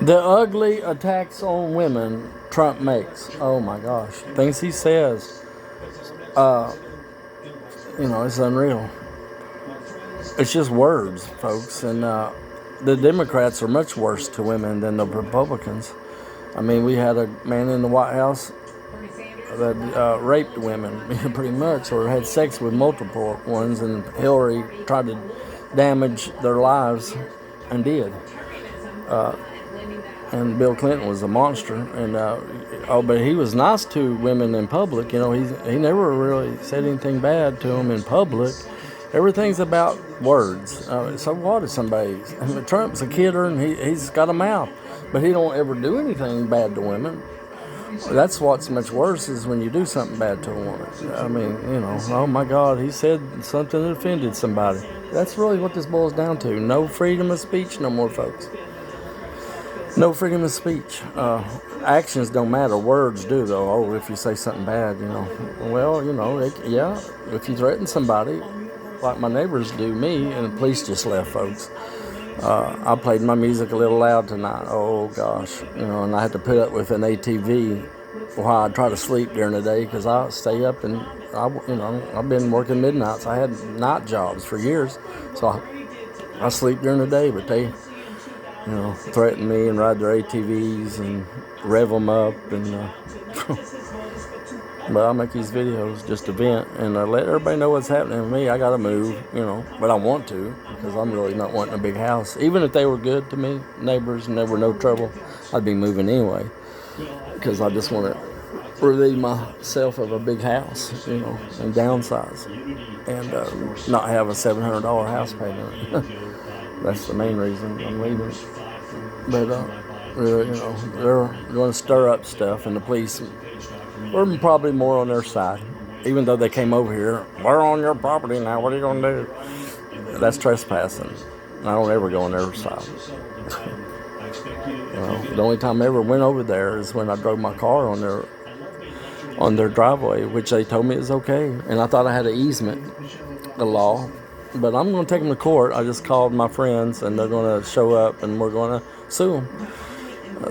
The ugly attacks on women Trump makes. Oh my gosh. Things he says. Uh, it's unreal. It's just words, folks. And the Democrats are much worse to women than the Republicans. I mean, we had a man in the White House that raped women, pretty much, or had sex with multiple ones, and Hillary tried to damage their lives and did. And Bill Clinton was a monster, and but he was nice to women in public. He never really said anything bad to them in public. Everything's about words. So what if somebody? I mean, Trump's a kidder, and he's got a mouth, but he don't ever do anything bad to women. That's what's much worse is when you do something bad to a woman. I mean, oh my God, he said something that offended somebody. That's really what this boils down to. No freedom of speech no more, folks. No freedom of speech. Actions don't matter. Words do, though. Oh, if you say something bad, Well, if you threaten somebody, like my neighbors do me, and the police just left, folks. I played my music a little loud tonight. Oh, gosh. And I had to put up with an ATV while I try to sleep during the day because I stay up and, I've been working midnights. I had night jobs for years, so I sleep during the day, but they threaten me and ride their ATVs and rev them up. And but I make these videos just to vent and let everybody know what's happening with me. I got to move, but I want to because I'm really not wanting a big house. Even if they were good to me, neighbors, and there were no trouble, I'd be moving anyway because I just want to relieve myself of a big house, and downsize and not have a $700 house payment. That's the main reason I'm leaving. But, they're going to stir up stuff, and the police, we're probably more on their side. Even though they came over here, we're on your property now, what are you going to do? That's trespassing. I don't ever go on their side. The only time I ever went over there is when I drove my car on their driveway, which they told me is okay. And I thought I had an easement, the law. But I'm going to take them to court. I just called my friends, and they're going to show up, and we're going to sue them.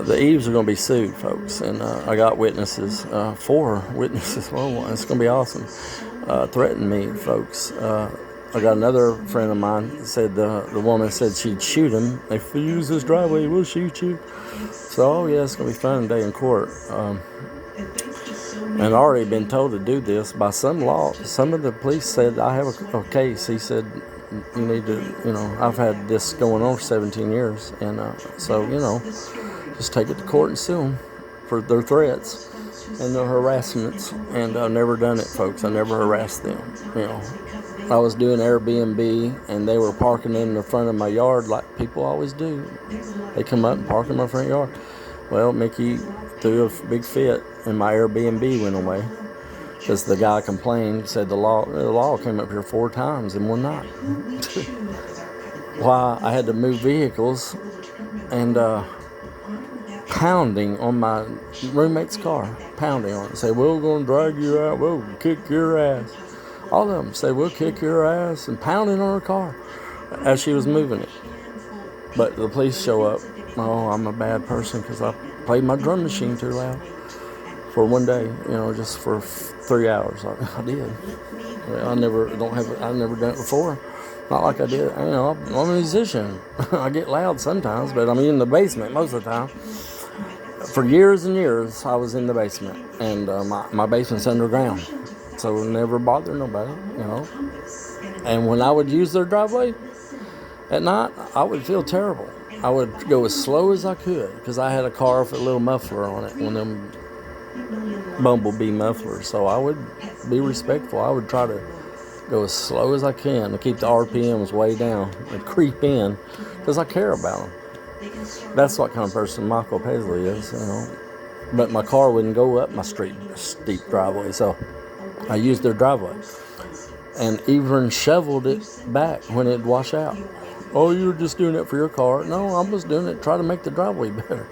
The Eves are going to be sued, folks, and I got witnesses, 4 witnesses. Well, it's going to be awesome. Threatened me, folks. I got another friend of mine said the woman said she'd shoot him. If you use this driveway, we'll shoot you. So, it's going to be fun day in court. And I already been told to do this by some law. Some of the police said I have a case. He said you need to, I've had this going on for 17 years, and just take it to court and sue them for their threats and their harassments. And I've never done it, folks. I never harassed them. I was doing Airbnb, and they were parking in the front of my yard like people always do. They come up and park in my front yard. Well, Mickey threw a big fit, and my Airbnb went away because the guy complained, said the law came up here 4 times in one night. Why I had to move vehicles and pounding on my roommate's car, pounding on it, say, we're going to drag you out, we'll kick your ass. All of them say, we'll kick your ass, and pounding on her car as she was moving it. But the police show up. Oh, I'm a bad person because I played my drum machine too loud for one day, just for 3 hours. I did. I've never done it before. Not like I did. I'm a musician. I get loud sometimes, but I'm in the basement most of the time. For years and years, I was in the basement, and my basement's underground, so it never bothered nobody, And when I would use their driveway at night, I would feel terrible. I would go as slow as I could because I had a car with a little muffler on it, one of them bumblebee mufflers. So I would be respectful. I would try to go as slow as I can to keep the RPMs way down and creep in because I care about them. That's what kind of person Michael Paisley is, But my car wouldn't go up my steep driveway, so I used their driveway and even shoveled it back when it'd wash out. Oh, you were just doing it for your car. No, I was doing it to try to make the driveway better.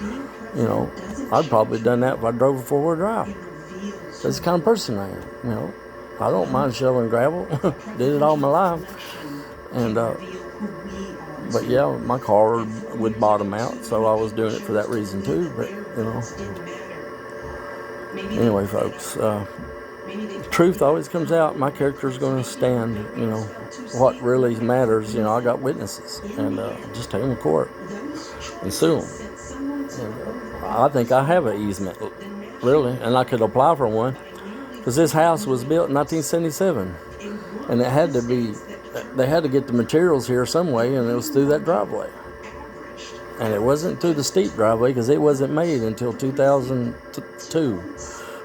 I'd probably done that if I drove a 4-wheel drive. That's the kind of person I am, I don't mind shoveling gravel. Did it all my life. And But yeah, my car would bottom out, so I was doing it for that reason too. But anyway, folks, truth always comes out. My character's going to stand. What really matters. I got witnesses, and just take them to court and sue them. And, I think I have an easement, really, and I could apply for one, because this house was built in 1977, and it had to be. They had to get the materials here some way, and it was through that driveway. And it wasn't through the steep driveway, because it wasn't made until 2002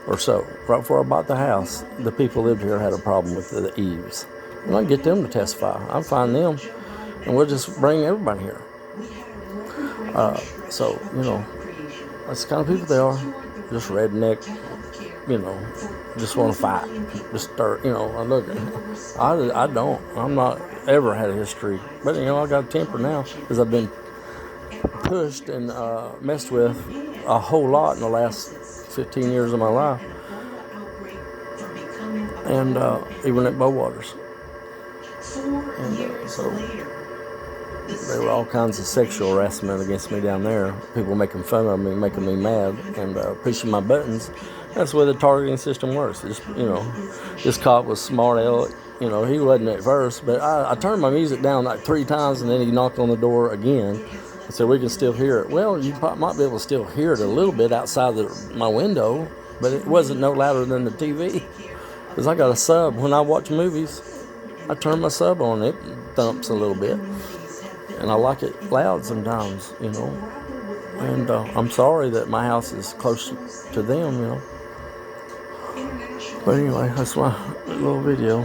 or so. Right before I bought the house, the people who lived here had a problem with the eaves. And I'll get them to testify. I'll find them, and we'll just bring everybody here. So, that's the kind of people they are. Just redneck, just want to fight. Just start, look, I'm not ever had a history. But, I got a temper now, because I've been pushed and messed with a whole lot in the last 15 years of my life. And even at Bowwaters. And so there were all kinds of sexual harassment against me down there. People making fun of me, making me mad, and pushing my buttons. That's the way the targeting system works. Just, this cop was smart aleck. He wasn't at first, but I turned my music down like 3 times, and then he knocked on the door again and said, "We can still hear it." Well, you might be able to still hear it a little bit outside my window, but it wasn't no louder than the TV. Because I got a sub. When I watch movies, I turn my sub on. It thumps a little bit. And I like it loud sometimes, And I'm sorry that my house is close to them, But anyway, that's my little video.